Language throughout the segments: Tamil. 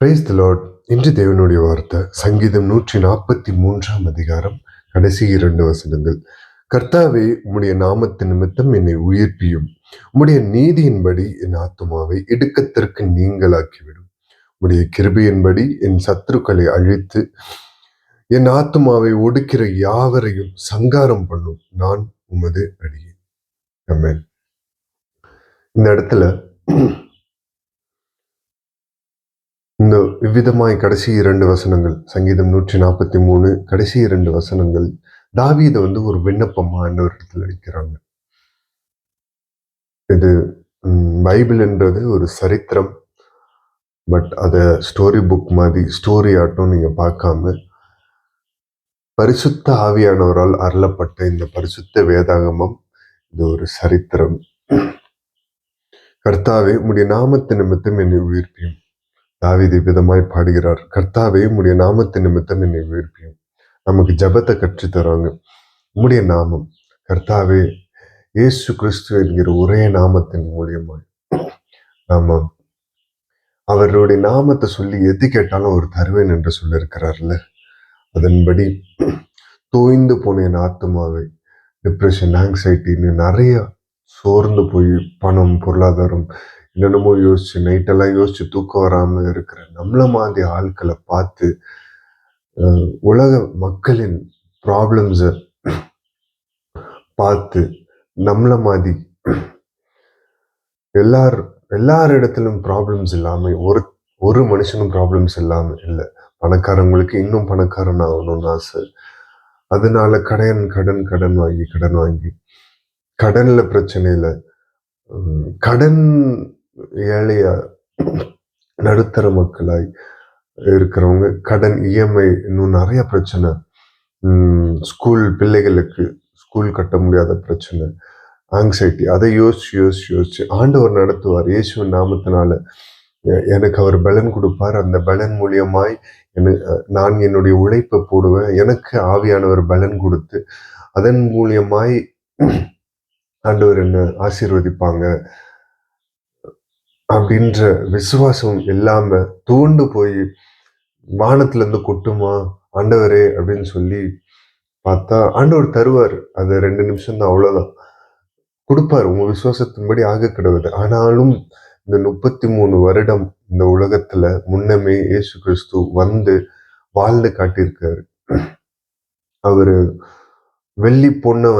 Praise the Lord. இன்று தேவனுடைய வார்த்தை சங்கீதம் 143 அதிகாரம் கடைசி 2 வசனங்கள். கர்த்தாவே, உம்முடைய நாமத்து நிமித்தம் என்னை உயிர்ப்பியும், உம்முடைய நீதியின்படி என் ஆத்துமாவை இடுக்கத்திற்கு நீங்களாக்கிவிடும். உம்முடைய கிருபையின்படி என் சத்துருக்களை அழித்து என் ஆத்துமாவை ஒடுக்கிற யாவரையும் சங்காரம் பண்ணும். நான் உமது அடியேன். ஆமென். இந்த இடத்துல இந்த இவ்விதமாய் கடைசி 2 வசனங்கள், சங்கீதம் 143 கடைசி 2 வசனங்கள் தாவீது ஒரு விண்ணப்பமா ஆண்டவரிடத்துல வைக்கிறாங்க. இது பைபிள்ன்றது ஒரு சரித்திரம். பட் அதை ஸ்டோரி புக் மாதிரி ஸ்டோரி ஆட்டும் நீங்க பார்க்காம, பரிசுத்த ஆவியானவரால் அருளப்பட்ட இந்த பரிசுத்த வேதாகமம் இது ஒரு சரித்திரம். கர்த்தாவே, உம்முடைய நாமத்து நிமித்தம் என்னை உயிர்ப்பியும். தாவீது விதமாய் பாடுகிறார், கர்த்தாவே, உம்முடைய நாமத்து நிமித்தம் என்னை உயிர்ப்பியும். நமக்கு ஜபத்தை கற்றுத் தராங்க. உம்முடைய நாமம் கர்த்தாவே, இயேசு கிறிஸ்து என்கிற ஒரே நாமத்தின் மூலியமாய் நாம அவருடைய நாமத்தை சொல்லி எது கேட்டாலும் அவர் தருவேன் என்று சொல்லியிருக்கிறார்ல. அதன்படி தோய்ந்து போன என் ஆத்மாவை, டிப்ரெஷன், ஆங்ஸைட்டின்னு நிறைய சோர்ந்து போய் பணம், பொருளாதாரம் என்னென்னமோ யோசிச்சு நைட்டெல்லாம் யோசிச்சு தூக்கம் வராம இருக்கிற நம்மள மாதிரி ஆட்களை பார்த்து, உலக மக்களின் ப்ராப்ளம்ஸை பார்த்து நம்மள மாதிரி எல்லாரிடத்திலும் ப்ராப்ளம்ஸ் இல்லாம ஒரு மனுஷனும் ப்ராப்ளம்ஸ் இல்லாம இல்லை. பணக்காரங்களுக்கு இன்னும் பணக்காரன் ஆகணும்னு ஆசை. அதனால கடன் வாங்கி கடன்ல பிரச்சனையில கடன் ஏழையா நடுத்தர மக்களாய் இருக்கிறவங்க, கடன் இஎம்ஐ, இன்னும் நிறைய பிரச்சனை. ஸ்கூல் பிள்ளைகளுக்கு ஸ்கூல் கட்ட முடியாத பிரச்சனை, ஆங்ஸைட்டி. அதை யோசிச்சு ஆண்டவர் நடத்துவார். இயேசுவின் நாமத்தினால எனக்கு அவர் பலன் கொடுப்பார். அந்த பலன் மூலியமாய் நான் என்னுடைய உழைப்பை போடுவேன். எனக்கு ஆவியானவர் பலன் கொடுத்து அதன் மூலியமாய் ஆண்டவர் என்ன ஆசீர்வதிப்பாங்க அப்படின்ற விசுவாசம் இல்லாம தூண்டு போய் வானத்துல இருந்து கொட்டுமா ஆண்டவரே அப்படின்னு சொல்லி பார்த்தா ஆண்டவர் தருவார். அது 2 நிமிஷம் தான், அவ்வளவுதான். கொடுப்பார், உங்க விசுவாசத்தின்படி ஆக கிடவுது. ஆனாலும் இந்த 33 வருடம் இந்த உலகத்துல முன்னமே இயேசு கிறிஸ்து வாழ்ந்து காட்டியிருக்காரு. அவரு வெள்ளி பொண்ணை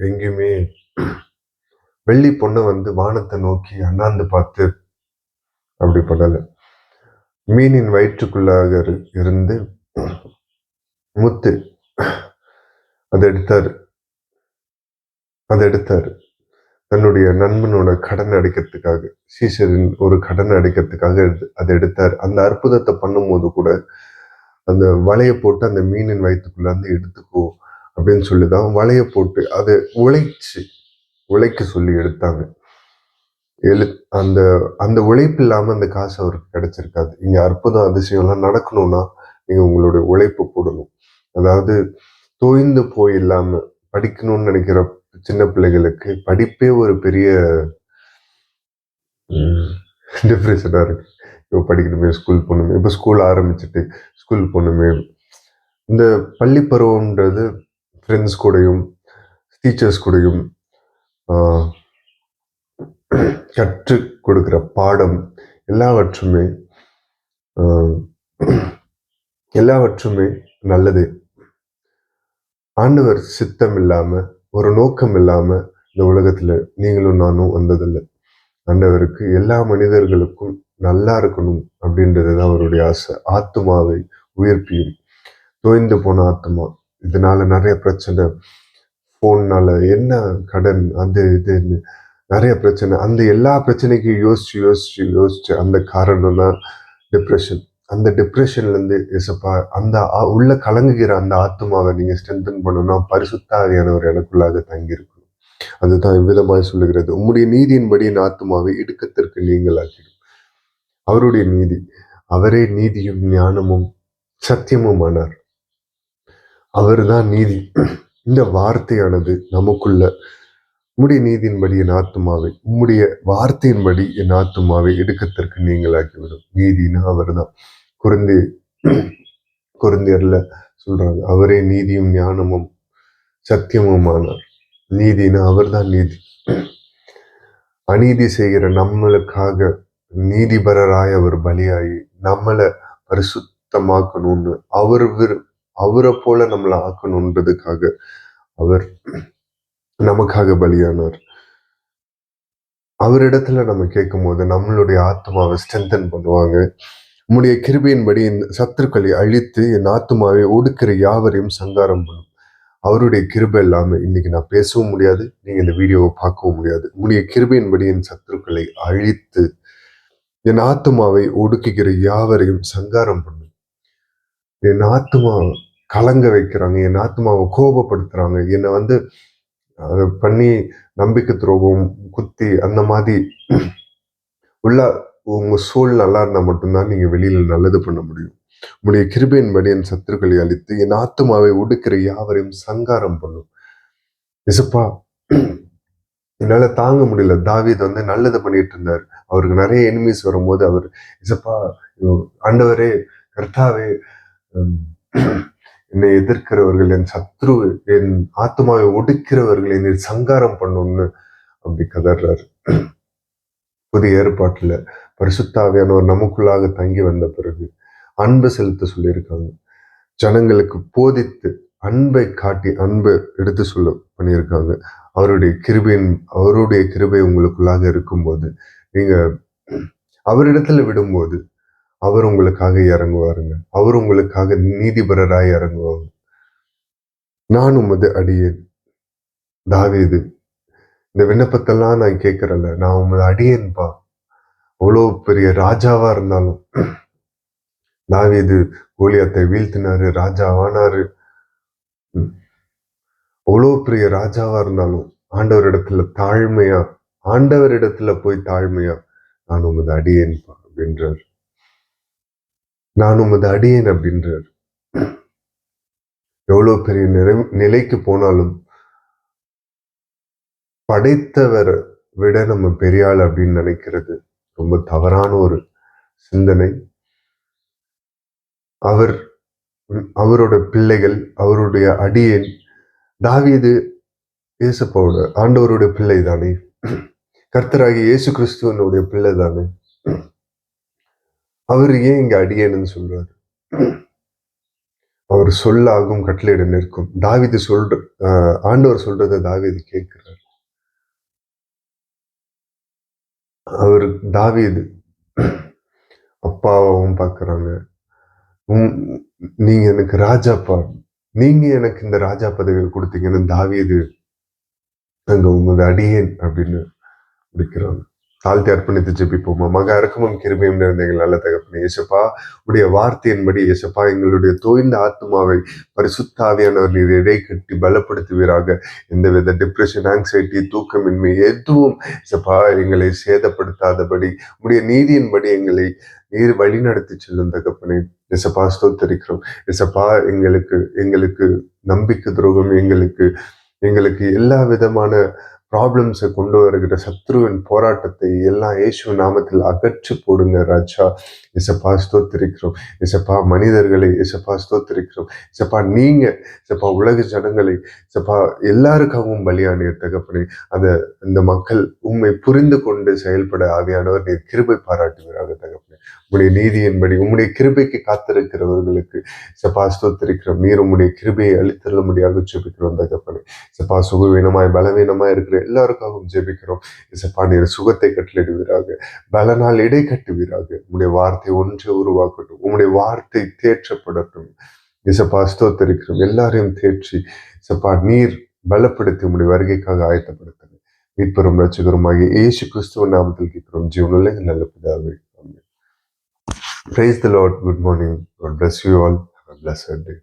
எங்கேயுமே வெள்ளி பொண்ணை வானத்தை நோக்கி அண்ணாந்து பார்த்து அப்படி பண்ணல. மீனின் வயிற்றுக்குள்ளாக இருந்து முத்து அதை எடுத்தாரு தன்னுடைய நண்பனோட கடன் அடைக்கிறதுக்காக, சீசரின் ஒரு கடன் அடைக்கிறதுக்காக அதை எடுத்தார். அந்த அற்புதத்தை பண்ணும்போது கூட அந்த வலையை போட்டு அந்த மீனின் வயிற்றுக்குள்ள எடுத்துக்கோ அப்படின்னு சொல்லிதான் வலையை போட்டு அதை உழைக்க சொல்லி எடுத்தாங்க. அந்த அந்த உழைப்பு இல்லாம அந்த காசு அவருக்கு கிடைச்சிருக்காது. இங்க அற்புதம், அதிசயம் எல்லாம் நடக்கணும்னா நீங்க உங்களுடைய உழைப்பு போடணும். அதாவது தோய்ந்து போய் இல்லாம படிக்கணும்னு நினைக்கிற சின்ன பிள்ளைகளுக்கு படிப்பே ஒரு பெரிய டிப்ரெஷனா இருக்கு. இப்போ படிக்கணுமே, ஸ்கூல் போகணுமே, இப்போ ஸ்கூல் ஆரம்பிச்சுட்டு ஸ்கூல் போகணுமே. இந்த பள்ளி பருவம்ன்றது ஃப்ரெண்ட்ஸ் கூடயும் டீச்சர்ஸ் கூடயும் கற்றுக் கொடுக்கிற பாடம் எல்லாவற்றுமே நல்லது. ஆண்டவர் சித்தம் இல்லாம, ஒரு நோக்கம் இல்லாம இந்த உலகத்துல நீங்களும் நானும் வந்ததில்லை. ஆண்டவருக்கு எல்லா மனிதர்களுக்கும் நல்லா இருக்கணும் அப்படின்றதுதான் அவருடைய ஆசை. ஆத்மாவை உயிர்ப்பியும். தோய்ந்து போன ஆத்மா, இதனால நிறைய பிரச்சனை, போன்னால என்ன கடன், அது இதுன்னு நிறைய பிரச்சனை. அந்த எல்லா பிரச்சனைக்கும் யோசிச்சு அந்த காரணம் தான் டிப்ரெஷன். அந்த டிப்ரெஷன்ல இருந்து எசப்பா அந்த உள்ள கலங்குகிற அந்த ஆத்மாவை நீங்க ஸ்ட்ரென்தன் பண்ணணும்னா பரிசுத்த ஆவியானவர் எனக்குள்ளாக தங்கியிருக்கணும். அதுதான் இவ்விதமாய் சொல்லுகிறது, உம்முடைய நீதியின்படி என் ஆத்மாவை இடுக்கத்திற்கு நீங்களாக்கிடும். அவருடைய நீதி, அவரே நீதியும் ஞானமும் சத்தியமும் ஆனார். அவர்தான் நீதி. இந்த வார்த்தையானது நமக்குள்ள உம்முடைய நீதியின்படி என் ஆத்துமாவை, உம்முடைய வார்த்தையின்படி என் ஆத்துமாவை இடுக்கத்திற்கு நீங்களாக்கிவிடும். நீதினா அவர் தான். குருந்தி குருந்தியர்ல சொல்றாங்க, அவரே நீதியும் ஞானமும் சத்தியமுமானார். நீதினா அவர் தான் நீதி. அநீதி செய்கிற நம்மளுக்காக நீதிபரராய் அவர் பலியாகி நம்மளை பரிசுத்தமாக்கணும்னு அவரை போல நம்மளை ஆக்கணுன்றதுக்காக அவர் நமக்காக பலியானார். அவரிடத்துல நம்ம கேட்கும் போது நம்மளுடைய ஆத்மாவை ஸ்ட்ரென்தன் பண்ணுவாங்க. உம்முடைய கிருபையின்படி என் சத்துருக்களை அழித்து என் ஆத்மாவை ஒடுக்கிற யாவரையும் சங்காரம் பண்ணும். அவருடைய கிருபை இல்லாம இன்னைக்கு நான் பேசவும் முடியாது, நீங்க இந்த வீடியோவை பார்க்கவும் முடியாது. உம்முடைய கிருபையின்படி என் சத்துருக்களை அழித்து என் ஆத்மாவை ஒடுக்குகிற யாவரையும் சங்காரம் பண்ணும். என் ஆத்மா கலங்க வைக்கிறாங்க, என் ஆத்மாவை கோபப்படுத்துறாங்க, என்னை அதை பண்ணி நம்பிக்கை துரோகம் குத்தி அந்த மாதிரி உள்ள உங்க சூழ் நல்லா இருந்தா மட்டும்தான் நீங்க வெளியில நல்லது பண்ண முடியும். உங்களுடைய கிருபையின்படி என் சத்துருக்களை அழித்து என் ஆத்மாவை ஒடுக்கிற யாவரையும் சங்காரம் பண்ணும். இசப்பா, என்னால தாங்க முடியல. தாவீது நல்லது பண்ணிட்டு இருந்தார். அவருக்கு நிறைய எனிமீஸ் வரும்போது அவர் இசப்பா, ஆண்டவரே, கர்த்தாவே, என்னை எதிர்க்கிறவர்கள், என் சத்ரு, என் ஆத்மாவை ஒடுக்கிறவர்கள் என்னை சங்காரம் பண்ணும்னு அப்படி கதறாரு. புதிய ஏற்பாட்டுல பரிசுத்த ஆவியானவர் நமக்குள்ளாக தங்கி வந்த பிறகு அன்பு செலுத்த சொல்லியிருக்காங்க. ஜனங்களுக்கு போதித்து அன்பை காட்டி அன்பை எடுத்து சொல்ல பண்ணியிருக்காங்க. அவருடைய கிருபை உங்களுக்குள்ளாக இருக்கும்போது நீங்க அவரிடத்துல விடும்போது அவர் உங்களுக்காக இறங்குவாருங்க. அவர் உங்களுக்காக நீதிபரராய் இறங்குவாங்க. நான் உமது அடியேன். தாவீது, இந்த விண்ணப்பத்தெல்லாம் நான் கேட்கறல, நான் உமது அடியேன்பா. அவ்வளோ பெரிய ராஜாவா இருந்தாலும் தாவீது கோலியாத்தை வீழ்த்தினாரு, ராஜாவானாரு. அவ்வளோ பெரிய ராஜாவா இருந்தாலும் ஆண்டவரிடத்துல போய் தாழ்மையா நான் உமது அடியேன்பா அப்படின்றார். நான் உமது அடியேன் அப்படின்றார். எவ்வளவு பெரிய நிலைக்கு போனாலும் படைத்தவரை விட நம்ம பெரிய ஆள் அப்படின்னு நினைக்கிறது ரொம்ப தவறான ஒரு சிந்தனை. அவரோட பிள்ளைகள், அவருடைய அடியேன் தாவீது இயேசுப்பாவோட ஆண்டவருடைய பிள்ளை தானே, கர்த்தராகி இயேசு கிறிஸ்துவனுடைய பிள்ளை தானே. அவர் ஏன் இங்க அடியேன்னு சொல்றாரு? அவர் சொல்லாகும் கட்டளையிட நிற்கும். தாவீது ஆண்டவர் சொல்றதை தாவீது கேட்கிறார். அவர் தாவீது அப்பாவும் பார்க்கறாங்க. நீங்க எனக்கு ராஜாப்பா, நீங்க எனக்கு இந்த ராஜா பதவியை கொடுத்தீங்கன்னு தாவீது அங்க உமது அடியேன் அப்படின்னு முடிக்கிறாங்க. தாழ்த்தி அர்ப்பணித்து ஜெபிப்போமா. மகா இரக்கமும் கிருபையும் நிறைந்த எங்கள் நல்ல தகப்பனே, இயேசுப்பா, உடைய வார்த்தையின்படி இயேசுப்பா எங்களுடைய தோய்ந்த ஆத்மாவை பரிசுத்த ஆவியானவர் நீர் இடை கட்டி பலப்படுத்துவீராக. எந்தவித டிப்ரெஷன், ஆங்ஸைட்டி, தூக்கமின்மை எதுவும் இயேசுப்பா எங்களை சேதப்படுத்தாதபடி உடைய நீதியின்படி எங்களை நீர் வழி நடத்தி செல்லும் தகப்பனே. இயேசுப்பா ஸ்தோத்திரிக்கிறோம். இயேசுப்பா, எங்களுக்கு நம்பிக்கை துரோகம், எங்களுக்கு எல்லா விதமான ப்ராப்ளம்ஸை கொண்டு வருகிற சத்ருவின் போராட்டத்தை எல்லாம் இயேசு நாமத்தில் அகற்றி போடுங்க ராஜா. இசப்பா ஸ்தோத்திரிக்கிறோம். இசப்பா மனிதர்களை இசப்பா ஸ்தோத்திரிக்கிறோம். இசப்பா நீங்க இசப்பா உலக ஜனங்களை இசப்பா எல்லாருக்காகவும் பலியானீர் தகப்பனே. இந்த மக்கள் உண்மை புரிந்து கொண்டு செயல்பட ஆவியானவர் நீர் கிருபை பாராட்டுவீராக தகப்பனே. உம்முடைய நீதியின்படி உம்முடைய கிருபைக்கு காத்திருக்கிறவர்களுக்கு இசப்பா ஸ்தோத்திரிக்கிறோம். நீர் உம்முடைய கிருபையை அளித்தருளும்படியாக ஜெபிக்கிறோம் தகப்பனே. இசப்பா சுகவீனமாய் பலவீனமாய் இருக்கிற எல்லாருக்காகவும் ஜெபிக்கிறோம். இசப்பா நீர் சுகத்தை கட்டளிடுவீராக, பலனால் இடை கட்டுவீராக. உம்முடைய வார்த்தை ஒன்றை உருவாக்கட்டும், உம்முடைய வார்த்தை தேற்றப்படட்டும். இசப்பா ஸ்தோத்திரிக்கிறோம். எல்லாரையும் தேற்றி இசப்பா நீர் பலப்படுத்தி உம்முடைய வருகைக்காக ஆயத்தப்படுத்துங்க. மீட்பெரும் ரட்சகருமாகிய இயேசு கிறிஸ்துவின் நாமத்தில் கேட்கிறோம் ஜீவனுள்ள நல்ல பிதாவே. Praise the Lord. Good morning. God bless you all. Have a blessed day.